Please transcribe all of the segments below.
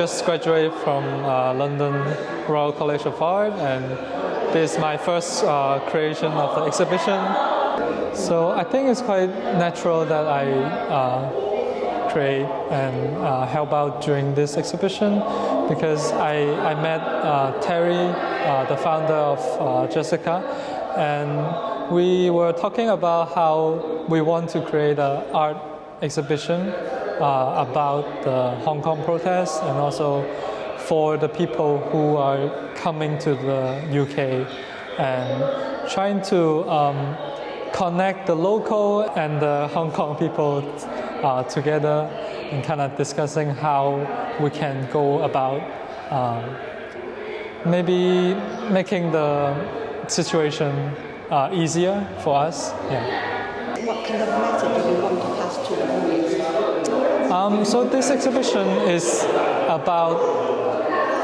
just graduated from London Royal College of Art, and this is my first creation of the exhibition. So I think it's quite natural that I create and help out during this exhibition, because I met Terry, the founder of Jessica, and we were talking about how we want to create an art exhibition about the Hong Kong protests, and also for the people who are coming to the UK, and trying to connect the local and the Hong Kong people together, and kind of discussing how we can go about maybe making the situation easier for us. Yeah. What kind of message do you want to pass to the audience? So this exhibition is about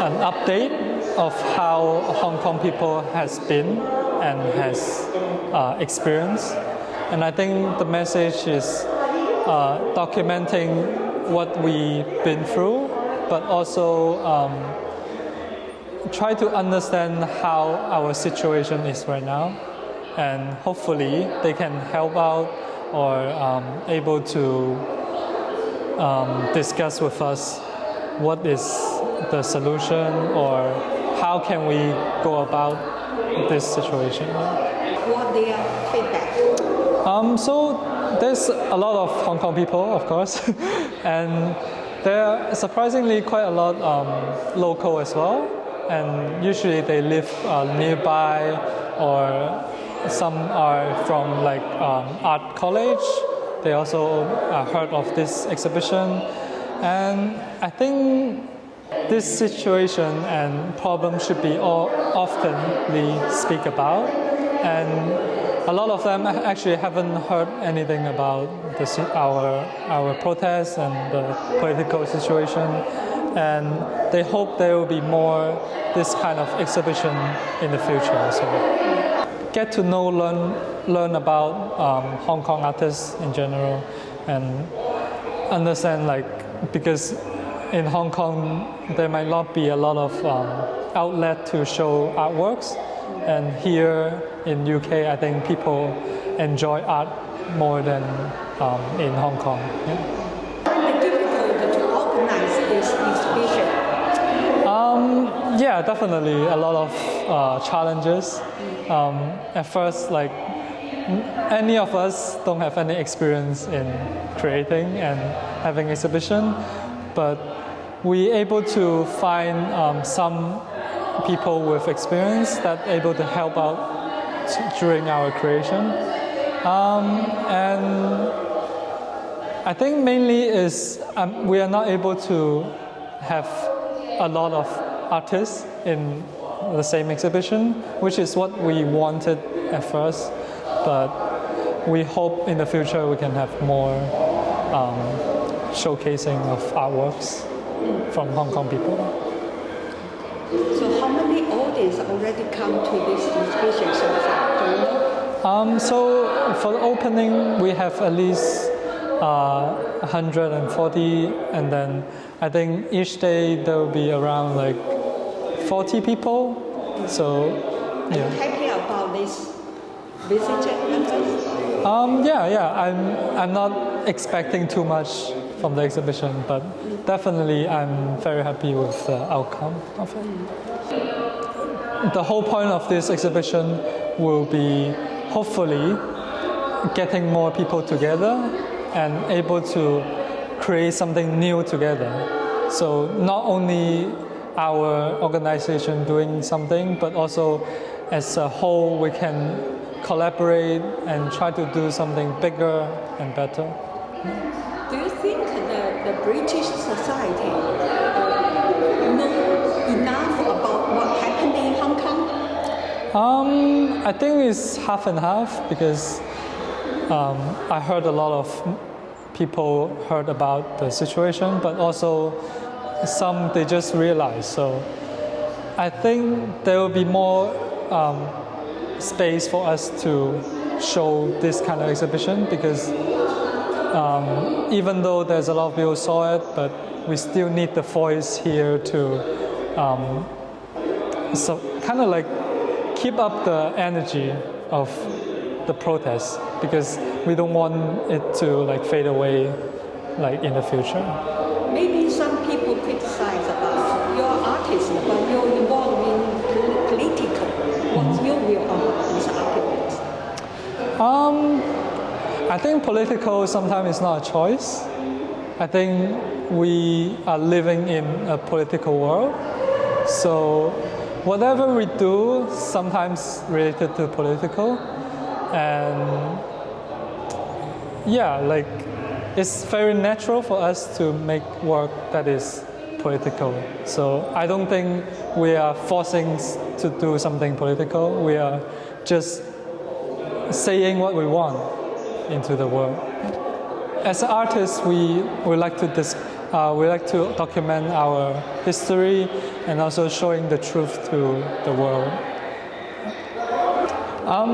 an update of how Hong Kong people has been and has experienced. And I think the message is documenting what we've been through, but also try to understand how our situation is right now. And hopefully they can help out or able to discuss with us what is the solution, or how can we go about this situation. What their feedback? So there's a lot of Hong Kong people, of course, and there are surprisingly quite a lot local as well, and usually they live nearby, or some are from like art college. They also heard of this exhibition, and I think this situation and problem should be oftenly speak about, and a lot of them actually haven't heard anything about our protests and the political situation, and they hope there will be more this kind of exhibition in the future. So get to know, learn about Hong Kong artists in general, and understand, like, because in Hong Kong there might not be a lot of outlet to show artworks, and here in UK I think people enjoy art more than in Hong Kong. Yeah. Is it difficult to organize this exhibition? Yeah, definitely a lot of challenges. At first, like, any of us don't have any experience in creating and having exhibition, but we able to find some people with experience that able to help out during our creation. And I think mainly is we are not able to have a lot of artists in the same exhibition, which is what we wanted at first, but we hope in the future we can have more showcasing of artworks from Hong Kong people. So how many audience already come to this exhibition so far? Do you know? So for the opening we have at least 140, and then I think each day there will be around like 40 people. So Are you happy about this visitor numbers? I'm not expecting too much from the exhibition, but definitely I'm very happy with the outcome of it. The whole point of this exhibition will be hopefully getting more people together and able to create something new together. So not only our organization doing something, but also as a whole we can collaborate and try to do something bigger and better. Do you think the British society know enough about what happened in Hong Kong? I think it's half and half, because I heard a lot of people heard about the situation, but also some they just realized. So I think there will be more space for us to show this kind of exhibition, because even though there's a lot of people saw it, but we still need the voice here to so kind of like keep up the energy of the protest, because we don't want it to like fade away like in the future. Maybe some people criticize about your artist, but you're involved in political. What's your view on these arguments? I think political sometimes is not a choice. I think we are living in a political world. So whatever we do, sometimes related to political. And yeah, like it's very natural for us to make work that is political. So I don't think we are forcing to do something political. We are just saying what we want into the world. As artists, we like to document our history and also showing the truth to the world.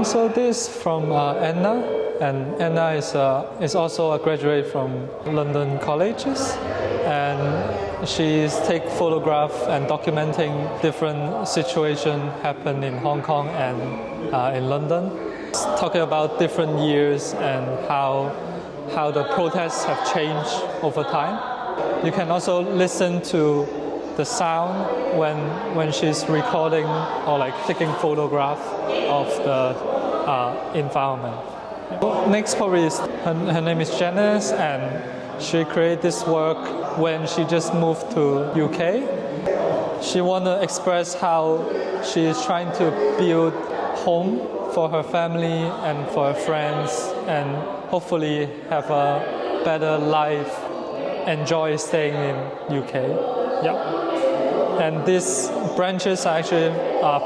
So this from Anna, and Anna is also a graduate from London colleges, and she's take photograph and documenting different situations happen in Hong Kong and in London, talking about different years and how the protests have changed over time. You can also listen to the sound when she's recording or like taking photograph of the environment. Next probably is her name is Janice, and she created this work when she just moved to UK. She want to express how she is trying to build home for her family and for her friends, and hopefully have a better life, enjoy staying in UK. Yeah. And these branches are actually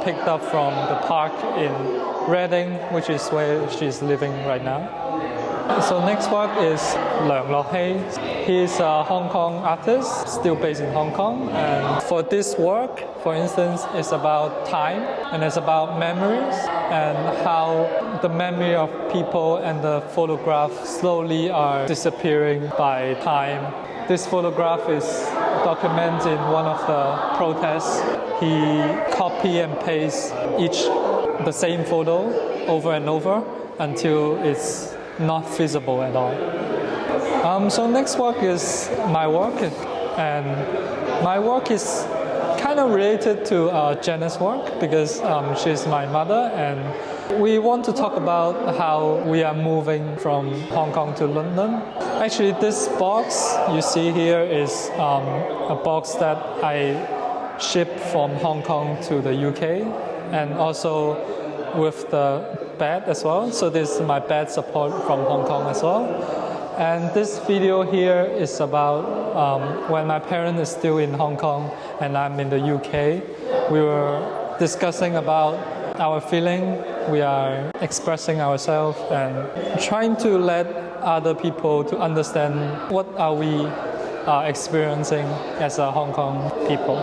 picked up from the park in Reading, which is where she's living right now. So next work is Leung. He's a Hong Kong artist, still based in Hong Kong. And for this work, for instance, it's about time and it's about memories and how the memory of people and the photograph slowly are disappearing by time. This photograph is documented in one of the protests. He copy and paste the same photo over and over until it's not feasible at all. So next work is my work, and my work is kind of related to Jenna's work because she's my mother, and we want to talk about how we are moving from Hong Kong to London. Actually, this box you see here is a box that I shipped from Hong Kong to the UK, and also with the bed as well. So this is my bed support from Hong Kong as well. And this video here is about when my parents are still in Hong Kong and I'm in the UK. We were discussing about our feeling. We are expressing ourselves and trying to let other people to understand what are we experiencing as a Hong Kong people.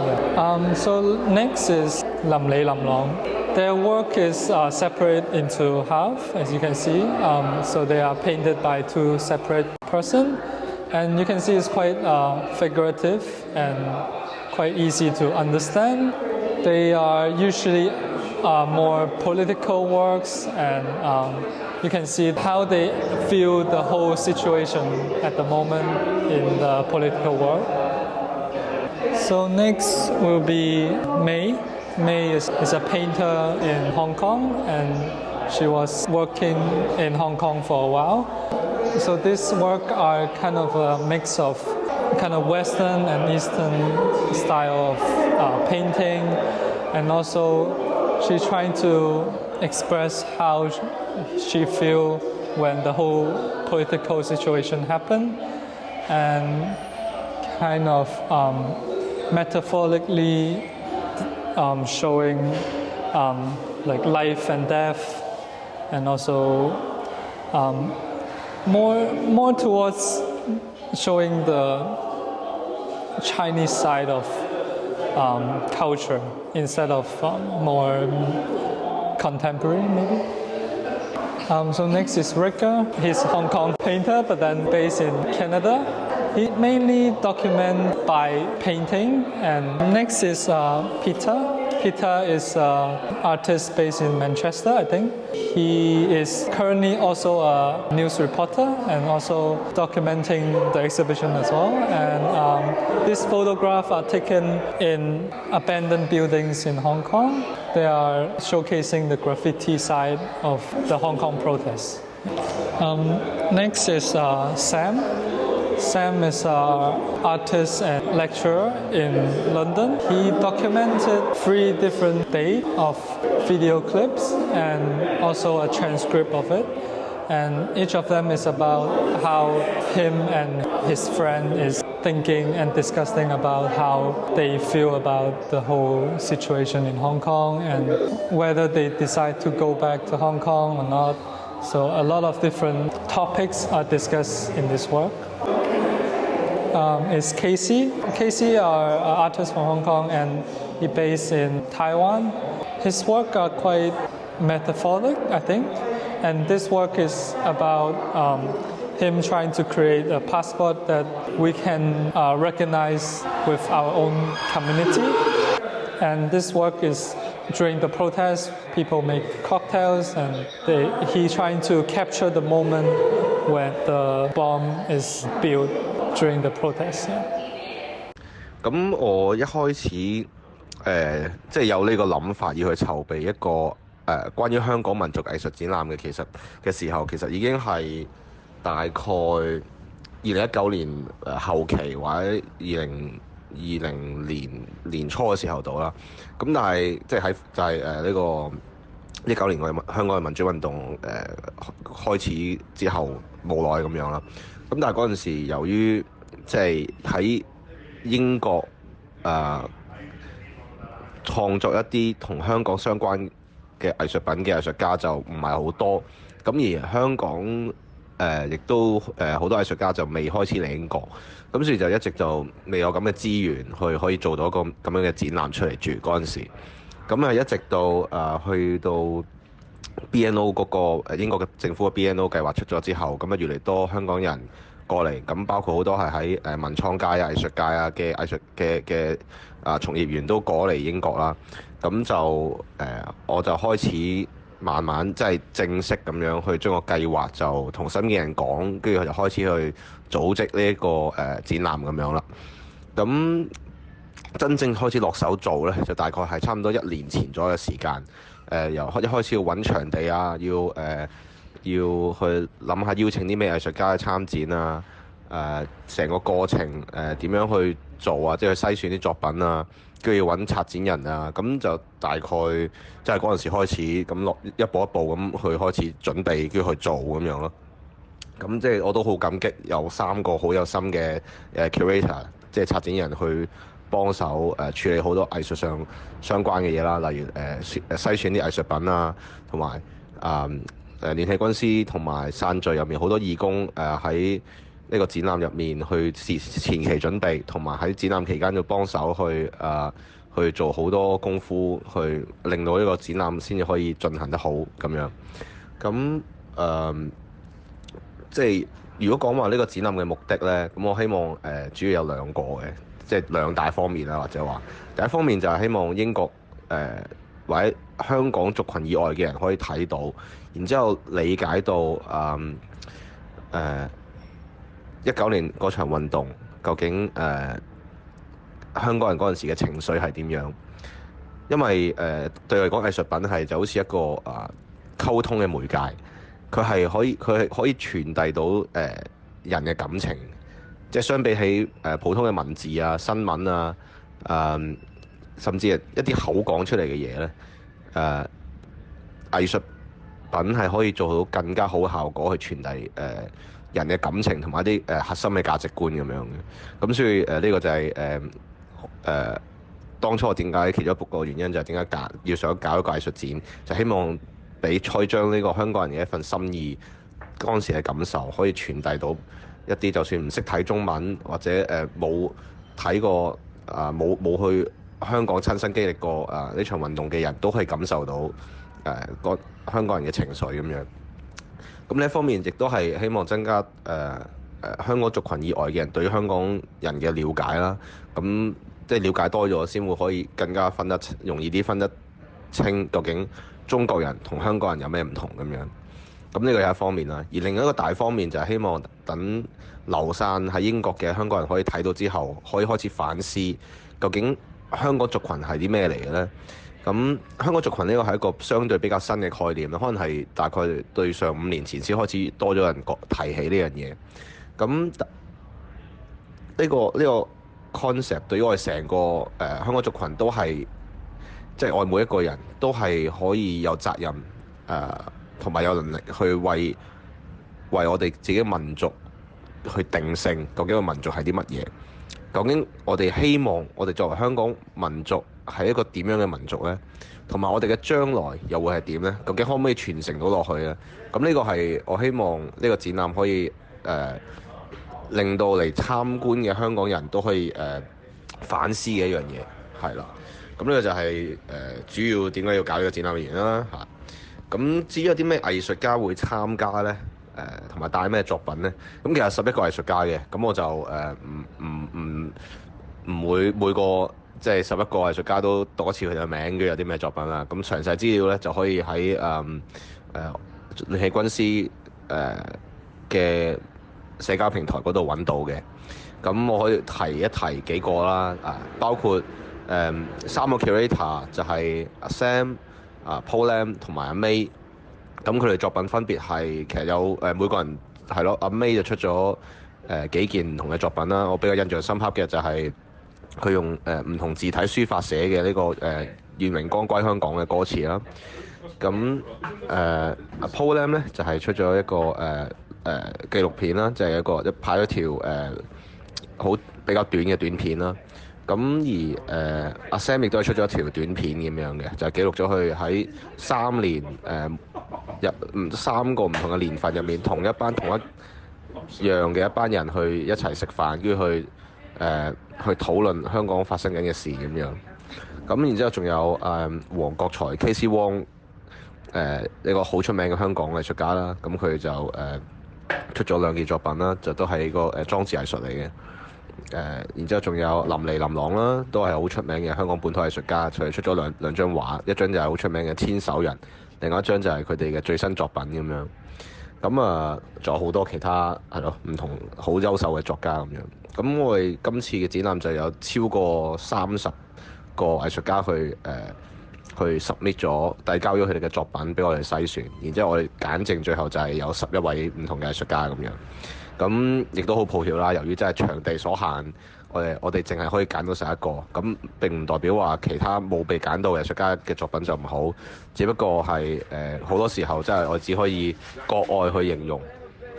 So next is Lam Lei Lam Long. Their work is separate into half, as you can see. So they are painted by two separate persons. And you can see it's quite figurative and quite easy to understand. They are usually more political works, and you can see how they feel the whole situation at the moment in the political world. So next will be May. May is a painter in Hong Kong, and she was working in Hong Kong for a while. So this work are kind of a mix of kind of Western and Eastern style of painting, and also she's trying to express how she feels when the whole political situation happened, and kind of metaphorically showing like life and death, and also more towards showing the Chinese side of culture instead of more contemporary, maybe. So next is Ricker. He's a Hong Kong painter, but then based in Canada. He mainly documents by painting. And next is Peter. Peter is an artist based in Manchester, I think. He is currently also a news reporter and also documenting the exhibition as well. And these photographs are taken in abandoned buildings in Hong Kong. They are showcasing the graffiti side of the Hong Kong protests. Next is Sam. Sam is an artist and lecturer in London. He documented 3 different days of video clips and also a transcript of it. And each of them is about how him and his friend is thinking and discussing about how they feel about the whole situation in Hong Kong and whether they decide to go back to Hong Kong or not. So a lot of different topics are discussed in this work. Is Casey. Casey are an artist from Hong Kong and he's based in Taiwan. His work are quite metaphoric, I think. And this work is about him trying to create a passport that we can recognize with our own community. And this work is during the protest, people make cocktails and he's trying to capture the moment when the bomb is built during the protest. 咁我一開始即係有呢個諗法要去籌備一個關於香港民族藝術展覽嘅時候，其實已經係大概2019年後期或者2020年年初嘅時候到啦。咁但係即係呢個19年嘅香港嘅民主運動開始之後無奈咁樣啦。咁但係嗰陣時由於即係喺英國創作一啲同香港相關嘅藝術品嘅藝術家就唔係好多，咁而香港亦都好多藝術家就未開始嚟英國，咁所以就一直就未有咁嘅資源去可以做到一個咁樣嘅展覽出嚟住嗰陣時，咁一直到去到 BNO 嗰個英國嘅政府嘅 BNO 計劃出咗之後，咁越嚟多香港人過嚟，咁包括好多係喺文創界啊、藝術界啊嘅藝術嘅從業員都過嚟英國啦。咁就我就開始慢慢即係正式咁樣去將個計劃就同身邊嘅人講，跟住佢就開始去組織呢一個展覽咁樣啦。咁真正開始落手做咧，就大概係差唔多1年前左右嘅時間。由一開始要揾場地啊，要去諗下邀請啲咩藝術家去參展啊，成個過程點樣去做啊，即係去篩選啲作品啊，跟住要揾策展人啊，咁就大概即係嗰陣時開始咁一步一步咁去開始準備，跟住去做咁樣咯。咁即係我都好感激有3個好有心嘅curator， 即係策展人去幫手處理好多藝術上相關嘅嘢啦，例如篩選啲藝術品啊，同埋聯繫軍師同埋散聚入面好多義工喺呢個展覽入面去前期準備，同埋喺展覽期間要幫手去做好多功夫，去令到呢個展覽先至可以進行得好咁樣。咁即係如果講話呢個展覽嘅目的呢，咁我希望主要有2個嘅，即係2大方面啦，或者話第一方面就係希望英國或者香港族群以外嘅人可以睇到，然之後理解到19年嗰場運動究竟香港人嗰陣時嘅情緒係點樣？因為對我嚟講藝術品係就好似一個溝通嘅媒介，佢係可以傳遞到人嘅感情，即係相比起普通嘅文字啊、新聞啊、甚至係一啲口講出嚟嘅嘢咧，藝術品係可以做到更加好嘅效果去傳遞人嘅感情同埋一啲核心嘅價值觀咁樣嘅。咁所以呢個就係當初我點解其中一個原因就係點解要想搞一個藝術展，就希望可以將呢個香港人嘅一份心意、當時嘅感受可以傳遞到一啲就算唔識睇中文或者冇睇過冇去香港親身經歷過呢場運動嘅人都可以感受到個香港人嘅情緒咁樣。咁呢一方面亦都係希望增加香港族群以外嘅人對於香港人嘅了解啦。咁即係了解多咗，先會可以更加容易啲分得清究竟中國人同香港人有咩唔同咁樣。咁呢個係一方面啦。而另一個大方面就係希望等流散喺英國嘅香港人可以睇到之後，可以開始反思究竟香港族群係啲咩嚟嘅呢？咁香港族群呢個係一個相對比較新嘅概念啦，可能係大概對上5年前先開始多咗人提起呢樣嘢。咁呢個 concept 對於我哋成個香港族群都係，即係我哋每一個人都係可以有責任同埋有能力去為我哋自己民族去定性究竟個民族係啲乜嘢？究竟我哋希望我哋作為香港民族係一個點樣嘅民族呢？同埋我哋嘅將來又會係點呢？究竟可唔可以傳承到落去呢？咁呢個係我希望呢個展覽可以令到嚟參觀嘅香港人都可以反思嘅一樣嘢，係啦。咁呢個就係主要點解要搞呢個展覽嘅原因啦嚇。咁至於有啲咩藝術家會參加呢？同埋帶咩作品呢？咁其實11個藝術家嘅，咁我就唔會每個即係11個藝術家都讀一次佢哋嘅名，跟住有啲咩作品啦。咁詳細資料呢，就可以喺聯繫軍師嘅社交平台嗰度揾到嘅。咁我可以提一提幾個啦，包括3個 curator 就係阿 Sam、Polam 同埋阿 May。咁佢哋作品分別係其實有每個人係咯，阿 May 就出咗幾件唔同嘅作品啦。我比較印象深刻嘅就係佢用唔同字體書法寫嘅呢個願榮光歸香港嘅歌詞啦。咁阿 Polam 咧就係出咗一個紀錄片啦，就係拍咗條好比較短嘅短片啦。咁而阿 Sam 亦都係出咗一條短片咁樣嘅，就係記錄咗佢喺3年3個唔同嘅年份入面，同一樣嘅一班人去一齊食飯，跟住去討論香港發生緊嘅事咁樣。咁然之後仲有黃國財 K.C. Wong 一個好出名嘅香港藝術家啦。咁佢就出咗2件作品啦，就都係個裝置藝術嚟嘅。然之後仲有林朗啦，都係好出名嘅香港本土藝術家，佢出咗兩張畫，一張就係好出名嘅天手人，另外一張就係佢哋嘅最新作品咁樣。咁仲有好多其他係咯，唔同好優秀嘅作家咁樣。咁我哋今次嘅展覽就有超過30個藝術家去 submit 咗，遞交咗佢哋嘅作品俾我哋篩選，然之後我哋揀剩最後就係有11位唔同嘅藝術家咁樣。咁亦都好抱歉啦，由於真係場地所限，我哋淨係可以揀到11個，咁並唔代表話其他冇被揀到嘅藝術家嘅作品就唔好，只不過係好多時候真係我只可以國外去形容，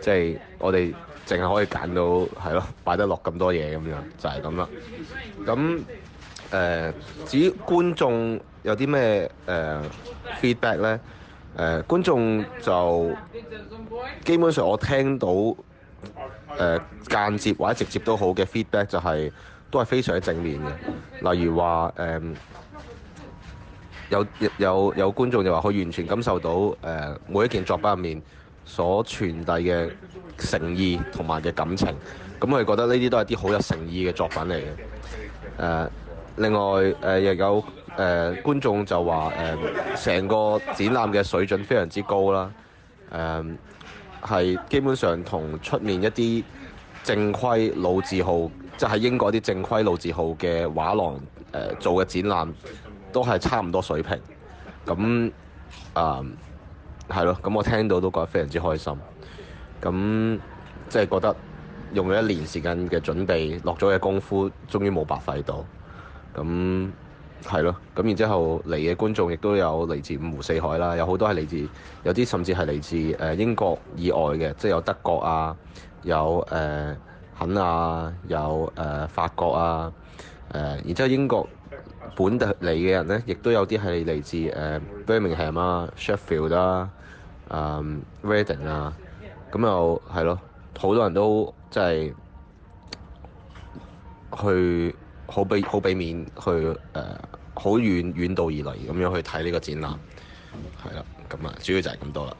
即係我哋淨係可以揀到係咯，擺得落咁多嘢咁樣，就係咁啦。咁至於觀眾有啲咩feedback 呢？觀眾就基本上我聽到間接或者直接都好嘅 feedback 都係非常之正面嘅。例如話有觀眾就話佢完全感受到每一件作品入面所傳遞嘅誠意同埋嘅感情，咁佢覺得呢啲都係啲好有誠意嘅作品嚟嘅。另外亦有觀眾就話成個展覽嘅水準非常之高啦。係基本上同出面一啲正規老字號，即係喺英國啲正規老字號嘅畫廊做嘅展覽都係差唔多水平。咁係咯，咁我聽到都覺得非常之開心。咁即係覺得用咗1年時間嘅準備，落咗嘅功夫，終於冇白費到。咁係咯，咁然之後嚟嘅觀眾亦都有嚟自5湖4海啦，有好多係嚟自，有啲甚至係嚟自英國以外嘅，即係有德國啊，有肯亞，有法國啊，然之後英國本地嚟嘅人咧，亦都有啲係嚟自Birmingham 啊、Sheffield 啦、Reading 啊，咁又係咯，好多人都即係去好俾面去好遠道而嚟咁樣去睇呢個展覽，係啦，咁主要就係咁多啦。